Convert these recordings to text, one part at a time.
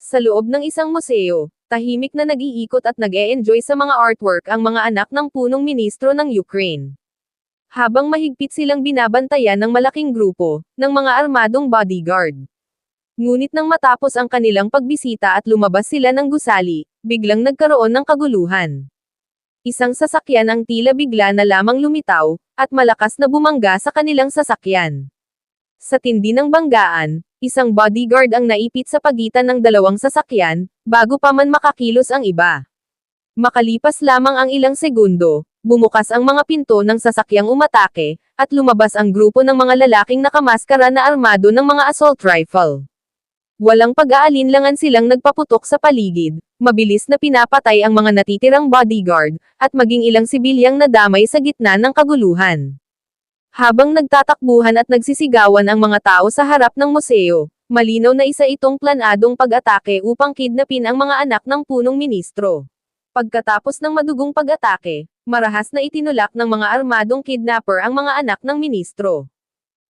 Sa loob ng isang museo, tahimik na nag-iikot at nag-e-enjoy sa mga artwork ang mga anak ng punong ministro ng Ukraine. Habang mahigpit silang binabantayan ng malaking grupo, ng mga armadong bodyguard. Ngunit nang matapos ang kanilang pagbisita at lumabas sila ng gusali, biglang nagkaroon ng kaguluhan. Isang sasakyan ang tila bigla na lamang lumitaw, at malakas na bumangga sa kanilang sasakyan. Sa tindi ng banggaan, isang bodyguard ang naipit sa pagitan ng dalawang sasakyan, bago pa man makakilos ang iba. Makalipas lamang ang ilang segundo, bumukas ang mga pinto ng sasakyang umatake, at lumabas ang grupo ng mga lalaking nakamaskara na armado ng mga assault rifle. Walang pag-aalinlangan silang nagpaputok sa paligid, mabilis na pinapatay ang mga natitirang bodyguard, at maging ilang sibilyang nadamay sa gitna ng kaguluhan. Habang nagtatakbuhan at nagsisigawan ang mga tao sa harap ng museo, malinaw na isa itong planadong pag-atake upang kidnapin ang mga anak ng punong ministro. Pagkatapos ng madugong pag-atake, marahas na itinulak ng mga armadong kidnapper ang mga anak ng ministro.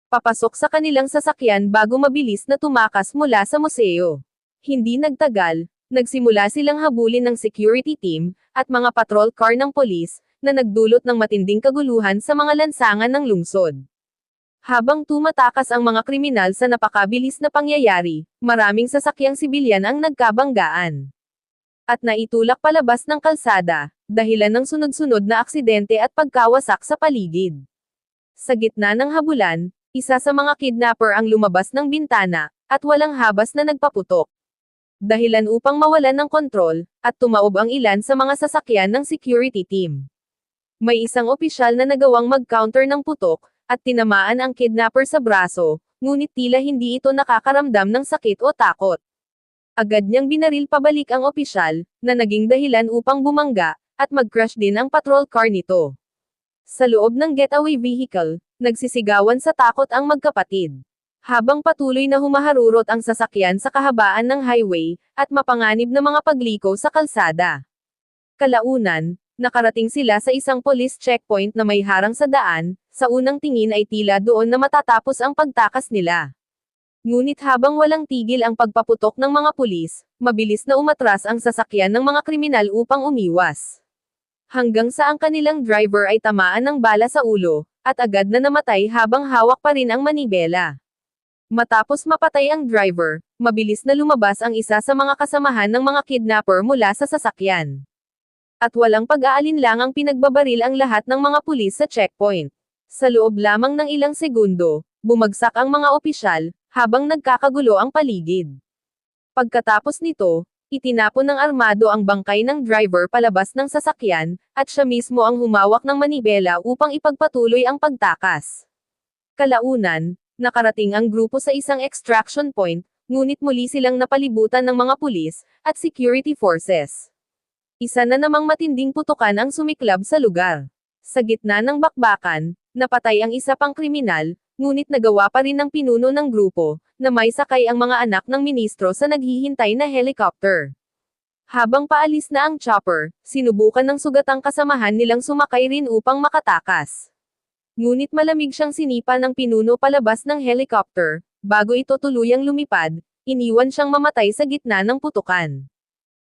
Papasok sa kanilang sasakyan bago mabilis na tumakas mula sa museo. Hindi nagtagal, nagsimula silang habulin ng security team, at mga patrol car ng polis, na nagdulot ng matinding kaguluhan sa mga lansangan ng lungsod. Habang tumatakas ang mga kriminal sa napakabilis na pangyayari, maraming sasakyang sibilyan ang nagkabanggaan. At naitulak palabas ng kalsada, dahilan ng sunod-sunod na aksidente at pagkawasak sa paligid. Sa gitna ng habulan, isa sa mga kidnapper ang lumabas ng bintana, at walang habas na nagpaputok. Dahilan upang mawalan ng kontrol, at tumaob ang ilan sa mga sasakyan ng security team. May isang opisyal na nagawang mag-counter ng putok, at tinamaan ang kidnapper sa braso, ngunit tila hindi ito nakakaramdam ng sakit o takot. Agad niyang binaril pabalik ang opisyal, na naging dahilan upang bumangga, at mag-crash din ang patrol car nito. Sa loob ng getaway vehicle, nagsisigawan sa takot ang magkapatid. Habang patuloy na humaharurot ang sasakyan sa kahabaan ng highway, at mapanganib na mga pagliko sa kalsada. Kalaunan, nakarating sila sa isang police checkpoint na may harang sa daan, sa unang tingin ay tila doon na matatapos ang pagtakas nila. Ngunit habang walang tigil ang pagpaputok ng mga pulis, mabilis na umatras ang sasakyan ng mga kriminal upang umiwas. Hanggang sa ang kanilang driver ay tamaan ng bala sa ulo, at agad na namatay habang hawak pa rin ang manibela. Matapos mapatay ang driver, mabilis na lumabas ang isa sa mga kasamahan ng mga kidnapper mula sa sasakyan. At walang pag-aalinlangang pinagbabaril ang lahat ng mga pulis sa checkpoint. Sa loob lamang ng ilang segundo, bumagsak ang mga opisyal, habang nagkakagulo ang paligid. Pagkatapos nito, itinapon ng armado ang bangkay ng driver palabas ng sasakyan, at siya mismo ang humawak ng manibela upang ipagpatuloy ang pagtakas. Kalaunan, nakarating ang grupo sa isang extraction point, ngunit muli silang napalibutan ng mga pulis, at security forces. Isa na namang matinding putukan ang sumiklab sa lugar. Sa gitna ng bakbakan, napatay ang isa pang kriminal, ngunit nagawa pa rin ng pinuno ng grupo, na may sakay ang mga anak ng ministro sa naghihintay na helicopter. Habang paalis na ang chopper, sinubukan ng sugatang kasamahan nilang sumakay rin upang makatakas. Ngunit malamig siyang sinipa ng pinuno palabas ng helicopter, bago ito tuluyang lumipad, iniwan siyang mamatay sa gitna ng putukan.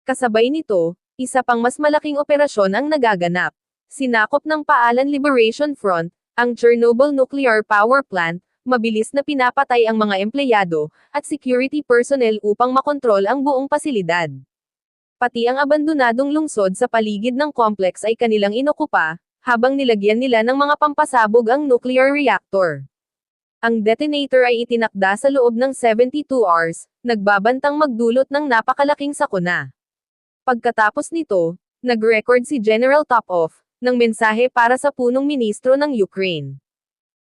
Kasabay nito, isa pang mas malaking operasyon ang nagaganap. Sinakop ng Paalan Liberation Front, ang Chernobyl Nuclear Power Plant, mabilis na pinapatay ang mga empleyado, at security personnel upang makontrol ang buong pasilidad. Pati ang abandonadong lungsod sa paligid ng complex ay kanilang inokupa, habang nilagyan nila ng mga pampasabog ang nuclear reactor. Ang detonator ay itinakda sa loob ng 72 hours, nagbabantang magdulot ng napakalaking sakuna. Pagkatapos nito, nag-record si General Topov ng mensahe para sa punong ministro ng Ukraine.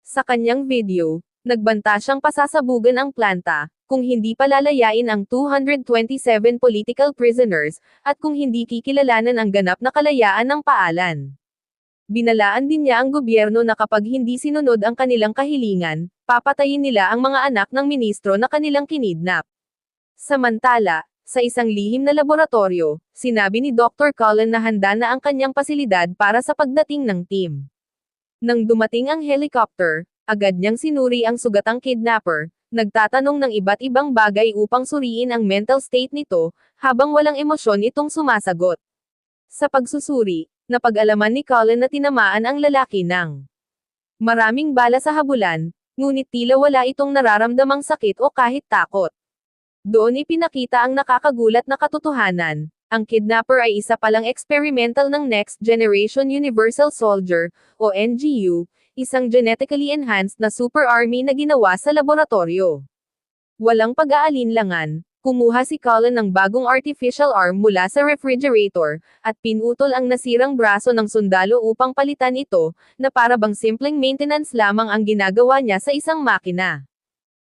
Sa kanyang video, nagbanta siyang pasasabugan ang planta, kung hindi palalayain ang 227 political prisoners, at kung hindi kikilalanan ang ganap na kalayaan ng Paalan. Binalaan din niya ang gobyerno na kapag hindi sinunod ang kanilang kahilingan, papatayin nila ang mga anak ng ministro na kanilang kinidnap. Samantala, sa isang lihim na laboratorio, sinabi ni Dr. Cullen na handa na ang kanyang pasilidad para sa pagdating ng team. Nang dumating ang helicopter, agad niyang sinuri ang sugatang kidnapper, Nagtatanong ng iba't ibang bagay upang suriin ang mental state nito, habang walang emosyon itong sumasagot. Sa pagsusuri, napag-alaman ni Cullen na tinamaan ang lalaki ng maraming bala sa habulan, ngunit tila wala itong nararamdamang sakit o kahit takot. Doon ipinakita ang nakakagulat na katotohanan. Ang kidnapper ay isa palang experimental ng Next Generation Universal Soldier, o NGU, isang genetically enhanced na super army na ginawa sa laboratorio. Walang pag-aalinlangan, kumuha si Cullen ng bagong artificial arm mula sa refrigerator, at pinutol ang nasirang braso ng sundalo upang palitan ito, na para bang simpleng maintenance lamang ang ginagawa niya sa isang makina.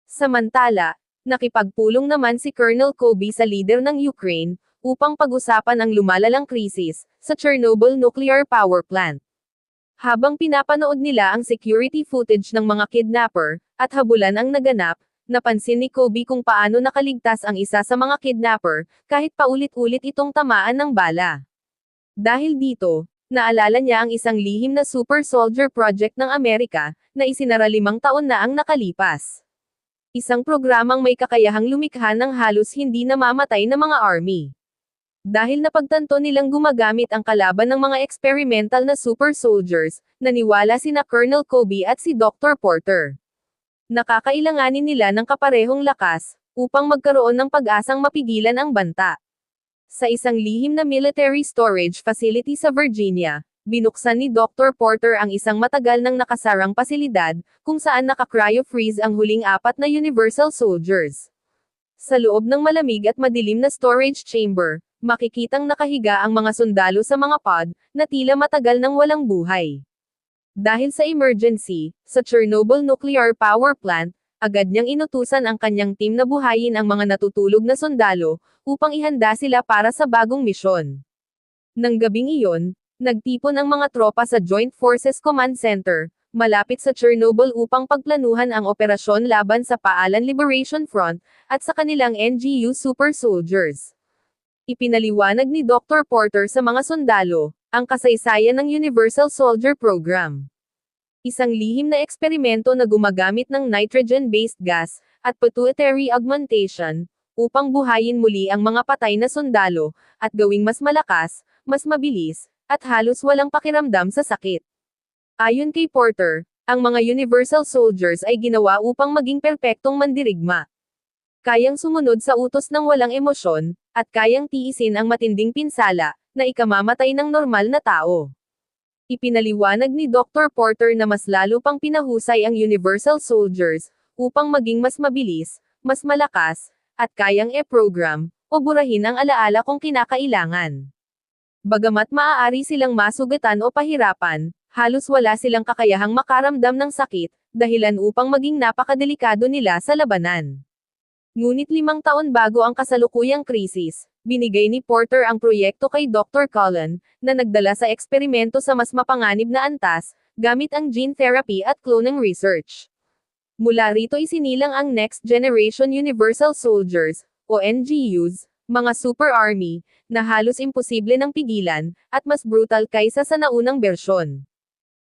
Samantala, nakipagpulong naman si Colonel Kobe sa leader ng Ukraine, upang pag-usapan ang lumalalang krisis sa Chernobyl nuclear power plant. Habang pinapanood nila ang security footage ng mga kidnapper, at habulan ang naganap, napansin ni Kobe kung paano nakaligtas ang isa sa mga kidnapper, kahit paulit-ulit itong tamaan ng bala. Dahil dito, naalala niya ang isang lihim na super soldier project ng Amerika, na isinara 5 taon na ang nakalipas. Isang programang may kakayahang lumikha ng halos hindi namamatay na mga army. Dahil napagtanto nilang gumagamit ang kalaban ng mga experimental na super soldiers, naniwala sina Colonel Kobe at si Dr. Porter. Nakakailanganin nila ng kaparehong lakas, upang magkaroon ng pag-asang mapigilan ang banta. Sa isang lihim na military storage facility sa Virginia, binuksan ni Dr. Porter ang isang matagal nang nakasarang pasilidad, kung saan naka-cryo-freeze ang huling 4 na Universal Soldiers. Sa loob ng malamig at madilim na storage chamber, makikitang nakahiga ang mga sundalo sa mga pod, na tila matagal nang walang buhay. Dahil sa emergency, sa Chernobyl nuclear power plant, agad niyang inutusan ang kanyang team na buhayin ang mga natutulog na sundalo, upang ihanda sila para sa bagong misyon. Nang gabing iyon, nagtipon ang mga tropa sa Joint Forces Command Center, malapit sa Chernobyl upang pagplanuhan ang operasyon laban sa Paalan Liberation Front, at sa kanilang NGU super soldiers. Ipinaliwanag ni Dr. Porter sa mga sundalo, ang kasaysayan ng Universal Soldier Program. Isang lihim na eksperimento na gumagamit ng nitrogen-based gas, at pituitary augmentation, upang buhayin muli ang mga patay na sundalo, at gawing mas malakas, mas mabilis, at halos walang pakiramdam sa sakit. Ayon kay Porter, ang mga Universal Soldiers ay ginawa upang maging perpektong mandirigma. Kayang sumunod sa utos ng walang emosyon, at kayang tiisin ang matinding pinsala, na ikamamatay ng normal na tao. Ipinaliwanag ni Dr. Porter na mas lalo pang pinahusay ang Universal Soldiers, upang maging mas mabilis, mas malakas, at kayang e-program, o burahin ang alaala kung kinakailangan. Bagamat maaari silang masugatan o pahirapan, halos wala silang kakayahang makaramdam ng sakit, dahilan upang maging napakadelikado nila sa labanan. Ngunit 5 taon bago ang kasalukuyang krisis, binigay ni Porter ang proyekto kay Dr. Cullen, na nagdala sa eksperimento sa mas mapanganib na antas, gamit ang gene therapy at cloning research. Mula rito isinilang ang Next Generation Universal Soldiers, o NGUs, mga super army, na halos imposible ng pigilan, at mas brutal kaysa sa naunang bersyon.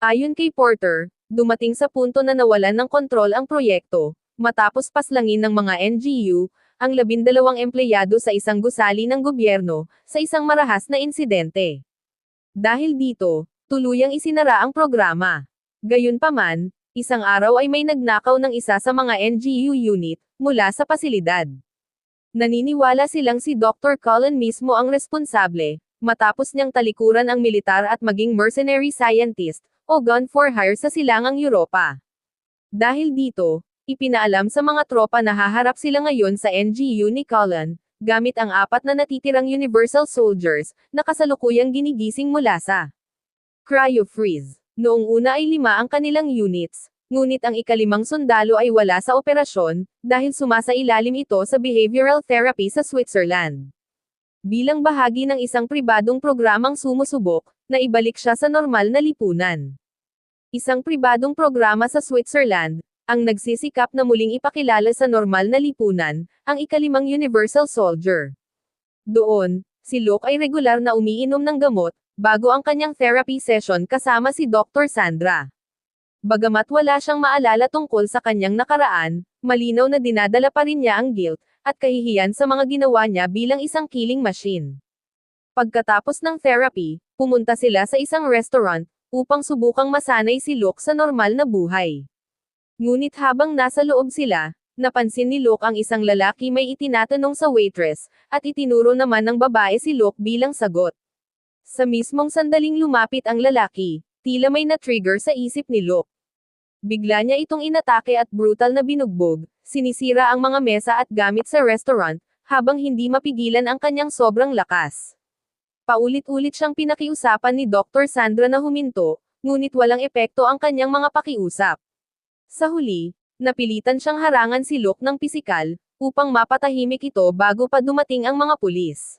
Ayon kay Porter, dumating sa punto na nawalan ng kontrol ang proyekto, matapos paslangin ng mga NGU, ang 12 empleyado sa isang gusali ng gobyerno, sa isang marahas na insidente. Dahil dito, tuluyang isinara ang programa. Gayunpaman, isang araw ay may nagnakaw ng isa sa mga NGU unit, mula sa pasilidad. Naniniwala silang si Dr. Cullen mismo ang responsable, matapos niyang talikuran ang militar at maging mercenary scientist, o gun for hire sa silangang Europa. Dahil dito, ipinaalam sa mga tropa na haharap sila ngayon sa NGU ni Cullen, gamit ang 4 na natitirang Universal Soldiers, na kasalukuyang ginigising mula sa cryo-freeze. Noong una ay 5 ang kanilang units, ngunit ang ika-5 sundalo ay wala sa operasyon, dahil sumasailalim ito sa behavioral therapy sa Switzerland. Bilang bahagi ng isang pribadong programang sumusubok, na ibalik siya sa normal na lipunan. Isang pribadong programa sa Switzerland, ang nagsisikap na muling ipakilala sa normal na lipunan, ang ika-5 Universal Soldier. Doon, si Luke ay regular na umiinom ng gamot, bago ang kanyang therapy session kasama si Dr. Sandra. Bagamat wala siyang maalala tungkol sa kanyang nakaraan, malinaw na dinadala pa rin niya ang guilt, at kahihiyan sa mga ginawa niya bilang isang killing machine. Pagkatapos ng therapy, pumunta sila sa isang restaurant, upang subukang masanay si Luke sa normal na buhay. Ngunit habang nasa loob sila, napansin ni Luke ang isang lalaki may itinatanong sa waitress, at itinuro naman ng babae si Luke bilang sagot. Sa mismong sandaling lumapit ang lalaki, tila may na-trigger sa isip ni Luke. Bigla niya itong inatake at brutal na binugbog, sinisira ang mga mesa at gamit sa restaurant, habang hindi mapigilan ang kanyang sobrang lakas. Paulit-ulit siyang pinakiusapan ni Dr. Sandra na huminto, ngunit walang epekto ang kanyang mga pakiusap. Sa huli, napilitan siyang harangan si Luke ng pisikal, upang mapatahimik ito bago pa dumating ang mga pulis.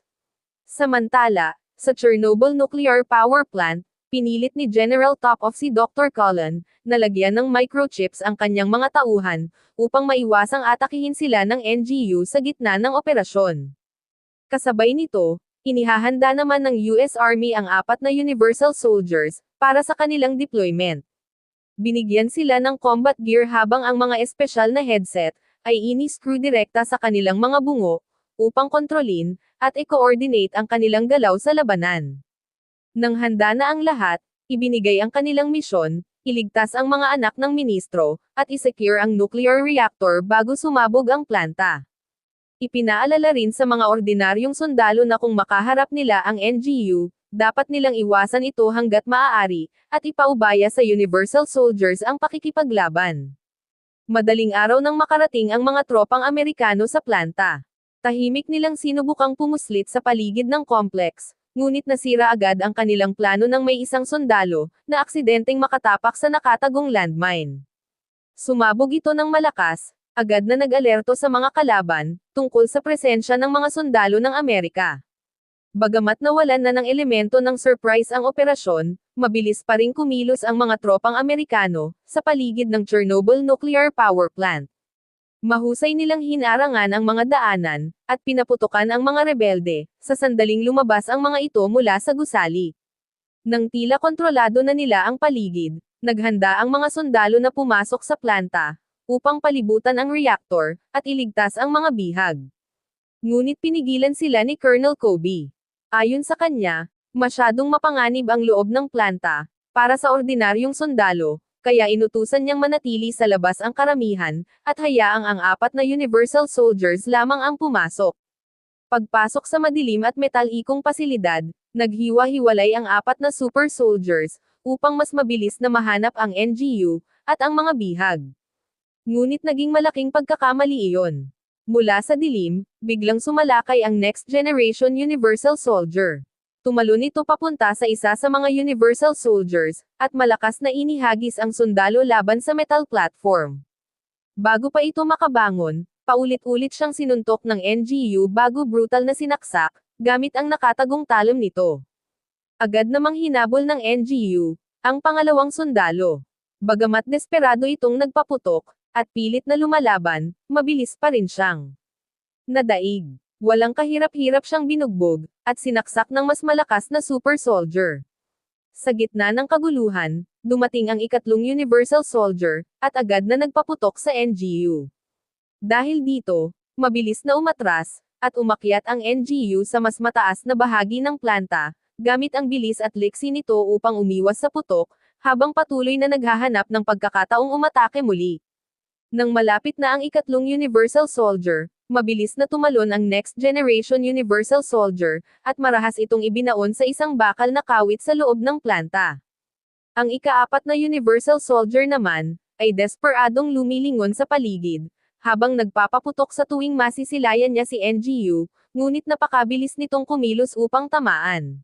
Samantala, sa Chernobyl Nuclear Power Plant, pinilit ni General Topov si Dr. Cullen, na lagyan ng microchips ang kanyang mga tauhan, upang maiwasang atakihin sila ng NGU sa gitna ng operasyon. Kasabay nito, inihahanda naman ng US Army ang 4 na Universal Soldiers, para sa kanilang deployment. Binigyan sila ng combat gear habang ang mga espesyal na headset, ay ini-screw direkta sa kanilang mga bungo, upang kontrolin, at i-coordinate ang kanilang galaw sa labanan. Nang handa na ang lahat, ibinigay ang kanilang misyon, iligtas ang mga anak ng ministro, at isecure ang nuclear reactor bago sumabog ang planta. Ipinaalala rin sa mga ordinaryong sundalo na kung makaharap nila ang NGU, dapat nilang iwasan ito hanggat maaari, at ipaubaya sa Universal Soldiers ang pakikipaglaban. Madaling araw nang makarating ang mga tropang Amerikano sa planta. Tahimik nilang sinubukang pumuslit sa paligid ng complex, ngunit nasira agad ang kanilang plano nang may isang sundalo, na aksidenteng makatapak sa nakatagong landmine. Sumabog ito ng malakas, agad na nag-alerto sa mga kalaban, tungkol sa presensya ng mga sundalo ng Amerika. Bagamat nawalan na ng elemento ng surprise ang operasyon, mabilis pa ring kumilos ang mga tropang Amerikano, sa paligid ng Chernobyl Nuclear Power Plant. Mahusay nilang hinarangan ang mga daanan, at pinaputukan ang mga rebelde, sa sandaling lumabas ang mga ito mula sa gusali. Nang tila kontrolado na nila ang paligid, naghanda ang mga sundalo na pumasok sa planta, upang palibutan ang reactor, at iligtas ang mga bihag. Ngunit pinigilan sila ni Colonel Kobe. Ayon sa kanya, masyadong mapanganib ang loob ng planta, para sa ordinaryong sundalo, kaya inutusan niyang manatili sa labas ang karamihan, at hayaang ang 4 na Universal Soldiers lamang ang pumasok. Pagpasok sa madilim at metalikong pasilidad, naghiwa-hiwalay ang 4 na Super Soldiers, upang mas mabilis na mahanap ang NGU, at ang mga bihag. Ngunit naging malaking pagkakamali iyon. Mula sa dilim, biglang sumalakay ang Next Generation Universal Soldier. Tumalon ito papunta sa isa sa mga Universal Soldiers, at malakas na inihagis ang sundalo laban sa metal platform. Bago pa ito makabangon, paulit-ulit siyang sinuntok ng NGU bago brutal na sinaksak, gamit ang nakatagong talon nito. Agad namang hinabol ng NGU, ang pangalawang sundalo. Bagamat desperado itong nagpaputok, at pilit na lumalaban, mabilis pa rin siyang nadaig. Walang kahirap-hirap siyang binugbog, at sinaksak ng mas malakas na super soldier. Sa gitna ng kaguluhan, dumating ang 3 Universal Soldier, at agad na nagpaputok sa NGU. Dahil dito, mabilis na umatras, at umakyat ang NGU sa mas mataas na bahagi ng planta, gamit ang bilis at liksi nito upang umiwas sa putok, habang patuloy na naghahanap ng pagkakataong umatake muli. Nang malapit na ang 3 Universal Soldier, mabilis na tumalon ang Next Generation Universal Soldier, at marahas itong ibinaon sa isang bakal na kawit sa loob ng planta. Ang 4 na Universal Soldier naman, ay desperadong lumilingon sa paligid, habang nagpapaputok sa tuwing masisilayan niya si NGU, ngunit napakabilis nitong kumilos upang tamaan.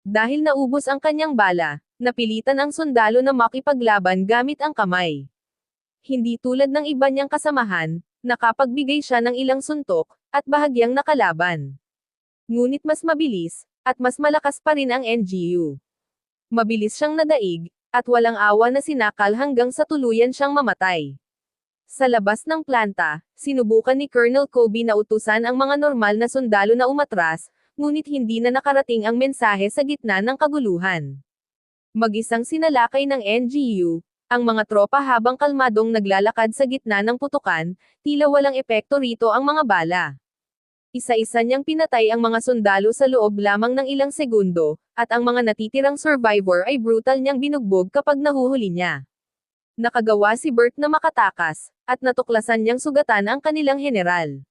Dahil naubos ang kanyang bala, napilitan ang sundalo na makipaglaban gamit ang kamay. Hindi tulad ng iba niyang kasamahan, nakapagbigay siya ng ilang suntok, at bahagyang nakalaban. Ngunit mas mabilis, at mas malakas pa rin ang NGU. Mabilis siyang nadaig, at walang awa na sinakal hanggang sa tuluyan siyang mamatay. Sa labas ng planta, sinubukan ni Colonel Kobe na utusan ang mga normal na sundalo na umatras, ngunit hindi na nakarating ang mensahe sa gitna ng kaguluhan. Mag-isang sinalakay ng NGU, Ang mga tropa habang kalmadong naglalakad sa gitna ng putukan, tila walang epekto rito ang mga bala. Isa-isa niyang pinatay ang mga sundalo sa loob lamang ng ilang segundo, at ang mga natitirang survivor ay brutal niyang binugbog kapag nahuhuli niya. Nakagawa si Bert na makatakas, at natuklasan niyang sugatan ang kanilang general.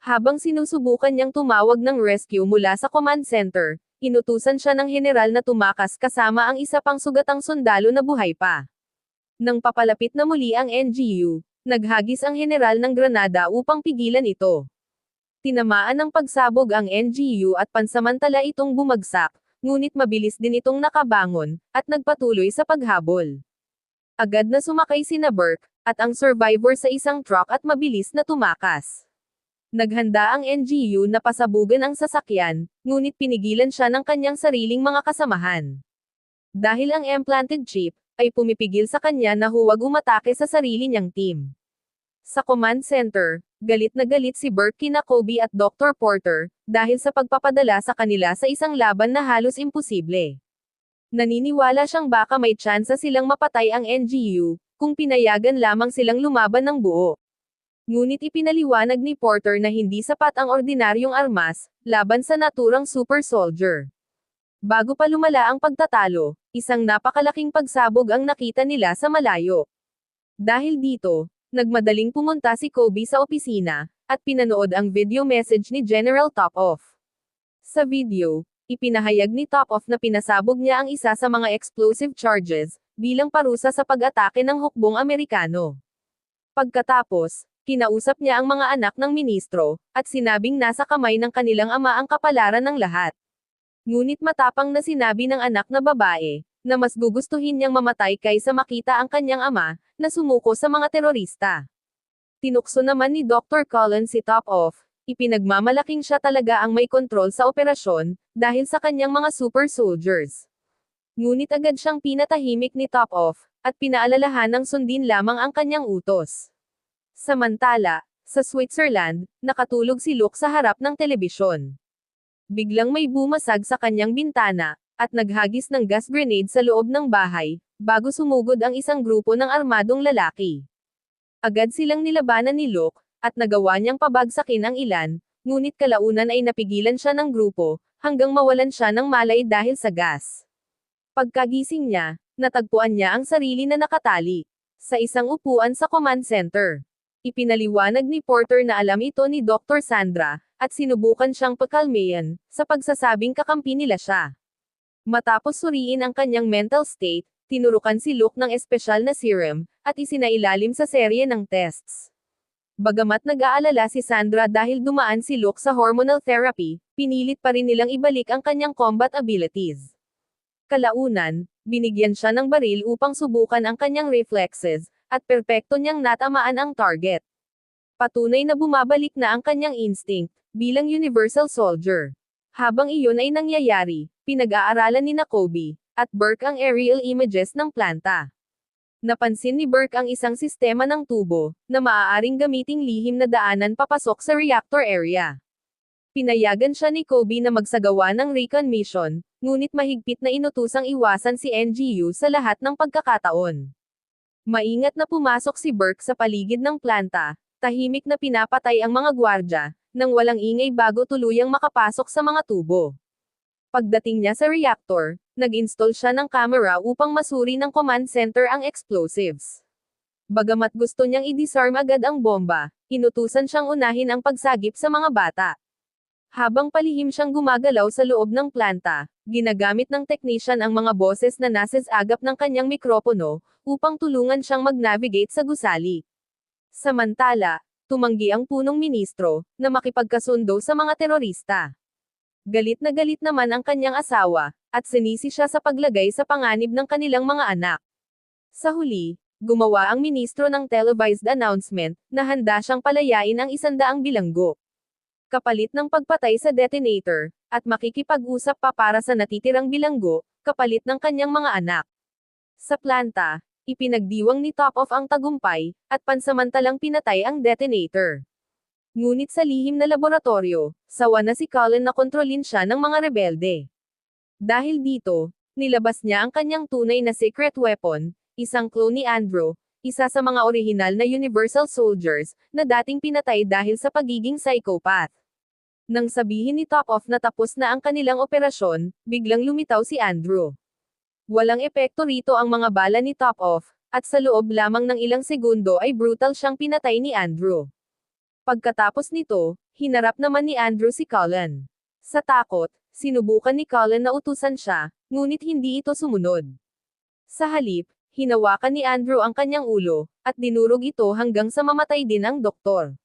Habang sinusubukan niyang tumawag ng rescue mula sa command center, inutusan siya ng general na tumakas kasama ang isa pang sugatang sundalo na buhay pa. Nang papalapit na muli ang NGU, naghagis ang general ng granada upang pigilan ito. Tinamaan ng pagsabog ang NGU at pansamantala itong bumagsak, ngunit mabilis din itong nakabangon, at nagpatuloy sa paghabol. Agad na sumakay sina Burke, at ang survivor sa isang truck at mabilis na tumakas. Naghanda ang NGU na pasabugan ang sasakyan, ngunit pinigilan siya ng kanyang sariling mga kasamahan. Dahil ang implanted chip, ay pumipigil sa kanya na huwag umatake sa sarili niyang team. Sa command center, galit na galit si Burke kina Kobe at Dr. Porter, dahil sa pagpapadala sa kanila sa isang laban na halos imposible. Naniniwala siyang baka may tsansa silang mapatay ang NGU, kung pinayagan lamang silang lumaban ng buo. Ngunit ipinaliwanag ni Porter na hindi sapat ang ordinaryong armas, laban sa naturang super soldier. Bago pa lumala ang pagtatalo, isang napakalaking pagsabog ang nakita nila sa malayo. Dahil dito, nagmadaling pumunta si Kobe sa opisina, at pinanood ang video message ni General Topoff. Sa video, ipinahayag ni Topoff na pinasabog niya ang isa sa mga explosive charges, bilang parusa sa pag-atake ng hukbong Amerikano. Pagkatapos, kinausap niya ang mga anak ng ministro, at sinabing nasa kamay ng kanilang ama ang kapalaran ng lahat. Ngunit matapang na sinabi ng anak na babae, na mas gugustuhin niyang mamatay kaysa makita ang kanyang ama, na sumuko sa mga terorista. Tinukso naman ni Dr. Cullen si Topoff, ipinagmamalaking siya talaga ang may kontrol sa operasyon, dahil sa kanyang mga super soldiers. Ngunit agad siyang pinatahimik ni Topoff, at pinaalalahanang sundin lamang ang kanyang utos. Samantala, sa Switzerland, nakatulog si Luke sa harap ng telebisyon. Biglang may bumasag sa kanyang bintana, at naghagis ng gas grenade sa loob ng bahay, bago sumugod ang isang grupo ng armadong lalaki. Agad silang nilabanan ni Luke, at nagawa niyang pabagsakin ang ilan, ngunit kalaunan ay napigilan siya ng grupo, hanggang mawalan siya ng malay dahil sa gas. Pagkagising niya, natagpuan niya ang sarili na nakatali sa isang upuan sa command center. Ipinaliwanag ni Porter na alam ito ni Dr. Sandra, at sinubukan siyang pakalmayan, sa pagsasabing kakampi nila siya. Matapos suriin ang kanyang mental state, tinurukan si Luke ng espesyal na serum, at isinailalim sa serye ng tests. Bagamat nag-aalala si Sandra dahil dumaan si Luke sa hormonal therapy, pinilit pa rin nilang ibalik ang kanyang combat abilities. Kalaunan, binigyan siya ng baril upang subukan ang kanyang reflexes, at perpekto niyang natamaan ang target. Patunay na bumabalik na ang kanyang instinct, bilang universal soldier. Habang iyon ay nangyayari, pinag-aaralan ni Kobe at Burke ang aerial images ng planta. Napansin ni Burke ang isang sistema ng tubo, na maaaring gamiting lihim na daanan papasok sa reactor area. Pinayagan siya ni Kobe na magsagawa ng recon mission, ngunit mahigpit na inutusang iwasan si NGU sa lahat ng pagkakataon. Maingat na pumasok si Burke sa paligid ng planta, tahimik na pinapatay ang mga gwardya, nang walang ingay bago tuluyang makapasok sa mga tubo. Pagdating niya sa reactor, nag-install siya ng camera upang masuri ng command center ang explosives. Bagamat gusto niyang i-disarm agad ang bomba, inutusan siyang unahin ang pagsagip sa mga bata. Habang palihim siyang gumagalaw sa loob ng planta, ginagamit ng technician ang mga boses na nasa agap ng kanyang mikropono, upang tulungan siyang mag-navigate sa gusali. Samantala, tumanggi ang punong ministro, na makipagkasundo sa mga terorista. Galit na galit naman ang kanyang asawa, at sinisi siya sa paglagay sa panganib ng kanilang mga anak. Sa huli, gumawa ang ministro ng televised announcement, na handa siyang palayain ang 100 bilanggo. Kapalit ng pagpatay sa detonator, at makikipag-usap pa para sa natitirang bilanggo, kapalit ng kanyang mga anak. Sa planta, ipinagdiwang ni Topoff ang tagumpay, at pansamantalang pinatay ang detonator. Ngunit sa lihim na laboratorio, sawa na si Cullen na kontrolin siya ng mga rebelde. Dahil dito, nilabas niya ang kanyang tunay na secret weapon, isang clone ni Andrew, isa sa mga orihinal na Universal Soldiers, na dating pinatay dahil sa pagiging psychopath. Nang sabihin ni Top Off na tapos na ang kanilang operasyon, biglang lumitaw si Andrew. Walang epekto rito ang mga bala ni Top Off, at sa loob lamang ng ilang segundo ay brutal siyang pinatay ni Andrew. Pagkatapos nito, hinarap naman ni Andrew si Cullen. Sa takot, sinubukan ni Cullen na utusan siya, ngunit hindi ito sumunod. Sa halip, hinawakan ni Andrew ang kanyang ulo, at dinurog ito hanggang sa mamatay din ang doktor.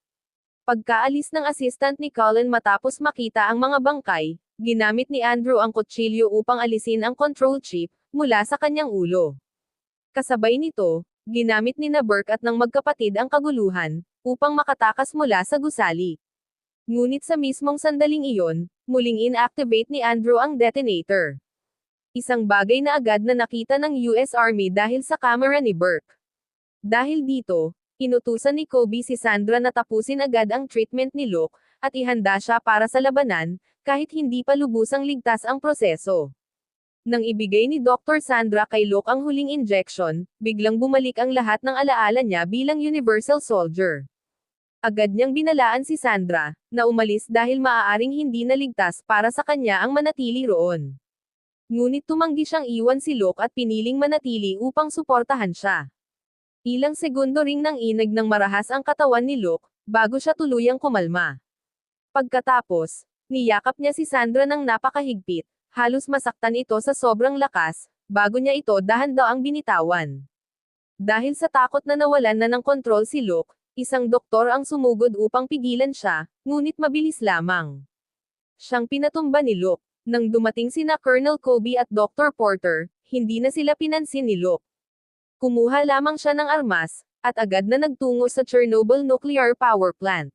Pagkaalis ng assistant ni Cullen matapos makita ang mga bangkay, ginamit ni Andrew ang kutsilyo upang alisin ang control chip mula sa kanyang ulo. Kasabay nito, ginamit ni Burke at ng magkapatid ang kaguluhan upang makatakas mula sa gusali. Ngunit sa mismong sandaling iyon, muling inactivate ni Andrew ang detonator. Isang bagay na agad na nakita ng US Army dahil sa kamera ni Burke. Dahil dito, inutusan ni Kobe si Sandra na tapusin agad ang treatment ni Luke, at ihanda siya para sa labanan, kahit hindi pa lubusang ligtas ang proseso. Nang ibigay ni Dr. Sandra kay Luke ang huling injection, biglang bumalik ang lahat ng alaala niya bilang Universal Soldier. Agad niyang binalaan si Sandra, na umalis dahil maaaring hindi naligtas para sa kanya ang manatili roon. Ngunit tumanggi siyang iwan si Luke at piniling manatili upang suportahan siya. Ilang segundo ring nang inag ng marahas ang katawan ni Luke, bago siya tuluyang kumalma. Pagkatapos, niyakap niya si Sandra ng napakahigpit, halos masaktan ito sa sobrang lakas, bago niya ito dahan-daang binitawan. Dahil sa takot na nawalan na ng kontrol si Luke, isang doktor ang sumugod upang pigilan siya, ngunit mabilis lamang siyang pinatumba ni Luke. Nang dumating sina Colonel Kobe at Dr. Porter, hindi na sila pinansin ni Luke. Kumuha lamang siya ng armas, at agad na nagtungo sa Chernobyl Nuclear Power Plant.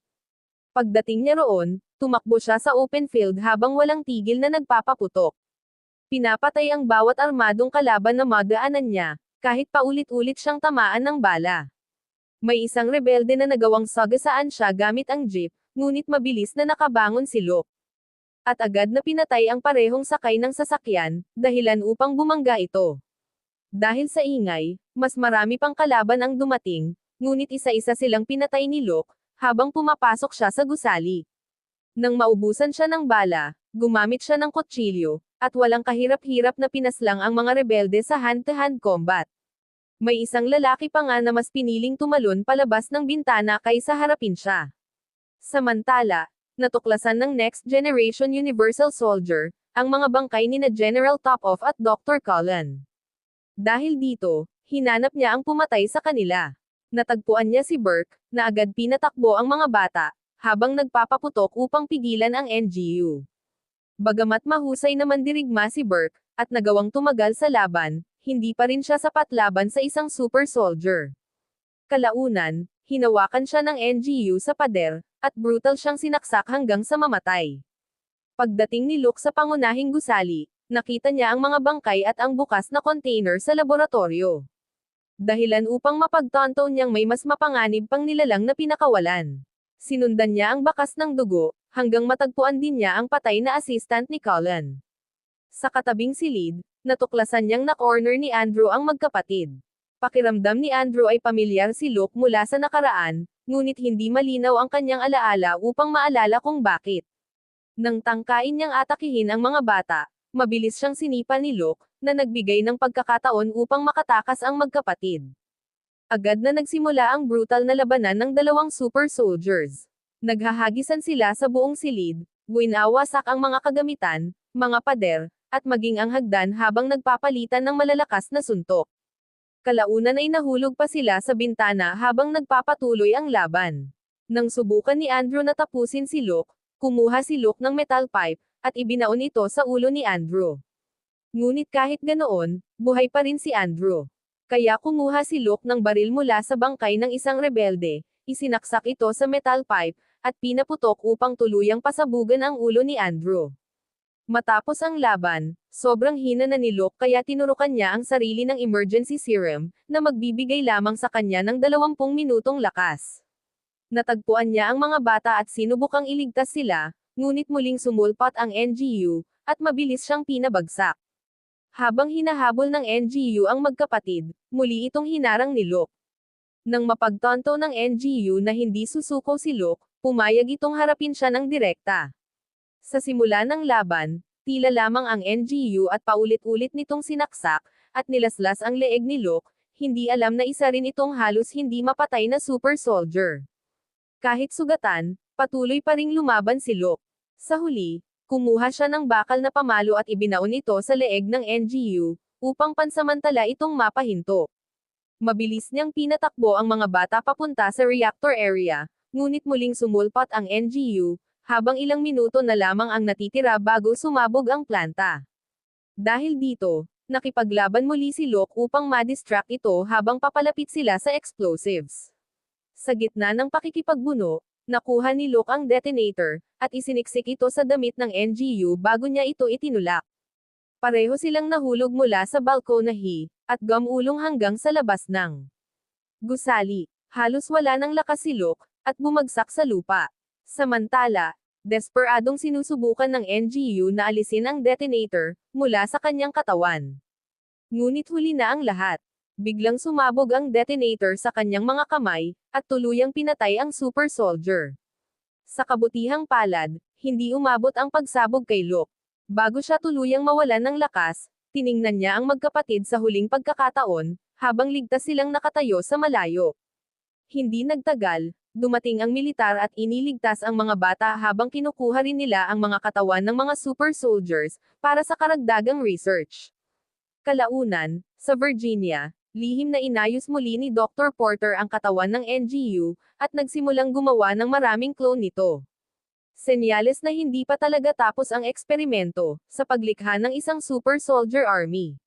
Pagdating niya roon, tumakbo siya sa open field habang walang tigil na nagpapaputok. Pinapatay ang bawat armadong kalaban na madaanan niya, kahit paulit-ulit siyang tamaan ng bala. May isang rebelde na nagawang sagasaan siya gamit ang jeep, ngunit mabilis na nakabangon si Luke. At agad na pinatay ang parehong sakay ng sasakyan, dahilan upang bumangga ito. Dahil sa ingay, mas marami pang kalaban ang dumating, ngunit isa-isa silang pinatay ni Luke, habang pumapasok siya sa gusali. Nang maubusan siya ng bala, gumamit siya ng kutsilyo, at walang kahirap-hirap na pinaslang ang mga rebelde sa hand-to-hand combat. May isang lalaki pa nga na mas piniling tumalon palabas ng bintana kaysa harapin siya. Samantala, natuklasan ng Next Generation Universal Soldier, ang mga bangkay ni na General Top-Off at Dr. Cullen. Dahil dito, hinanap niya ang pumatay sa kanila. Natagpuan niya si Burke, na agad pinatakbo ang mga bata, habang nagpapaputok upang pigilan ang NGU. Bagamat mahusay na mandirigma si Burke, at nagawang tumagal sa laban, hindi pa rin siya sapat laban sa isang super soldier. Kalaunan, hinawakan siya ng NGU sa pader, at brutal siyang sinaksak hanggang sa mamatay. Pagdating ni Luke sa pangunahing gusali, nakita niya ang mga bangkay at ang bukas na container sa laboratorio. Dahilan upang mapagtanto niyang may mas mapanganib pang nilalang na pinakawalan. Sinundan niya ang bakas ng dugo, hanggang matagpuan din niya ang patay na assistant ni Cullen. Sa katabing silid, natuklasan niyang na-corner ni Andrew ang magkapatid. Pakiramdam ni Andrew ay pamilyar si Luke mula sa nakaraan, ngunit hindi malinaw ang kanyang alaala upang maalala kung bakit. Nang tangkain niyang atakihin ang mga bata, mabilis siyang sinipa ni Luke, na nagbigay ng pagkakataon upang makatakas ang magkapatid. Agad na nagsimula ang brutal na labanan ng dalawang super soldiers. Naghahagisan sila sa buong silid, winawasak ang mga kagamitan, mga pader, at maging ang hagdan habang nagpapalitan ng malalakas na suntok. Kalaunan ay nahulog pa sila sa bintana habang nagpapatuloy ang laban. Nang subukan ni Andrew na tapusin si Luke, kumuha si Luke ng metal pipe, at ibinaon ito sa ulo ni Andrew. Ngunit kahit ganoon, buhay pa rin si Andrew. Kaya kumuha si Luke ng baril mula sa bangkay ng isang rebelde, isinaksak ito sa metal pipe, at pinaputok upang tuluyang pasabugan ang ulo ni Andrew. Matapos ang laban, sobrang hina na ni Luke kaya tinurukan niya ang sarili ng emergency serum, na magbibigay lamang sa kanya ng 20 minutong lakas. Natagpuan niya ang mga bata at sinubukang iligtas sila, ngunit muling sumulpat ang NGU, at mabilis siyang pinabagsak. Habang hinahabol ng NGU ang magkapatid, muli itong hinarang ni Luke. Nang mapagtanto ng NGU na hindi susuko si Luke, pumayag itong harapin siya ng direkta. Sa simula ng laban, tila lamang ang NGU at paulit-ulit nitong sinaksak, at nilaslas ang leeg ni Luke, hindi alam na isa rin itong halos hindi mapatay na super soldier. Kahit sugatan, patuloy pa ring lumaban si Luke. Sa huli, kumuha siya ng bakal na pamalo at ibinaon ito sa leeg ng NGU, upang pansamantala itong mapahinto. Mabilis niyang pinatakbo ang mga bata papunta sa reactor area, ngunit muling sumulpat ang NGU, habang ilang minuto na lamang ang natitira bago sumabog ang planta. Dahil dito, nakipaglaban muli si Luke upang ma-distract ito habang papalapit sila sa explosives. Sa gitna ng pakikipagbuno, nakuha ni Luke ang detonator, at isiniksik ito sa damit ng NGU bago niya ito itinulak. Pareho silang nahulog mula sa balkonahe, at gumulong hanggang sa labas ng gusali. Halos wala ng lakas si Luke, at bumagsak sa lupa. Samantala, desperadong sinusubukan ng NGU na alisin ang detonator, mula sa kanyang katawan. Ngunit huli na ang lahat. Biglang sumabog ang detonator sa kanyang mga kamay, at tuluyang pinatay ang super soldier. Sa kabutihang palad, hindi umabot ang pagsabog kay Luke. Bago siya tuluyang mawalan ng lakas, tiningnan niya ang magkapatid sa huling pagkakataon, habang ligtas silang nakatayo sa malayo. Hindi nagtagal, dumating ang militar at iniligtas ang mga bata habang kinukuha rin nila ang mga katawan ng mga super soldiers, para sa karagdagang research. Kalaunan, sa Virginia, lihim na inayos muli ni Dr. Porter ang katawan ng NGU, at nagsimulang gumawa ng maraming clone nito. Senyales na hindi pa talaga tapos ang eksperimento, sa paglikha ng isang super soldier army.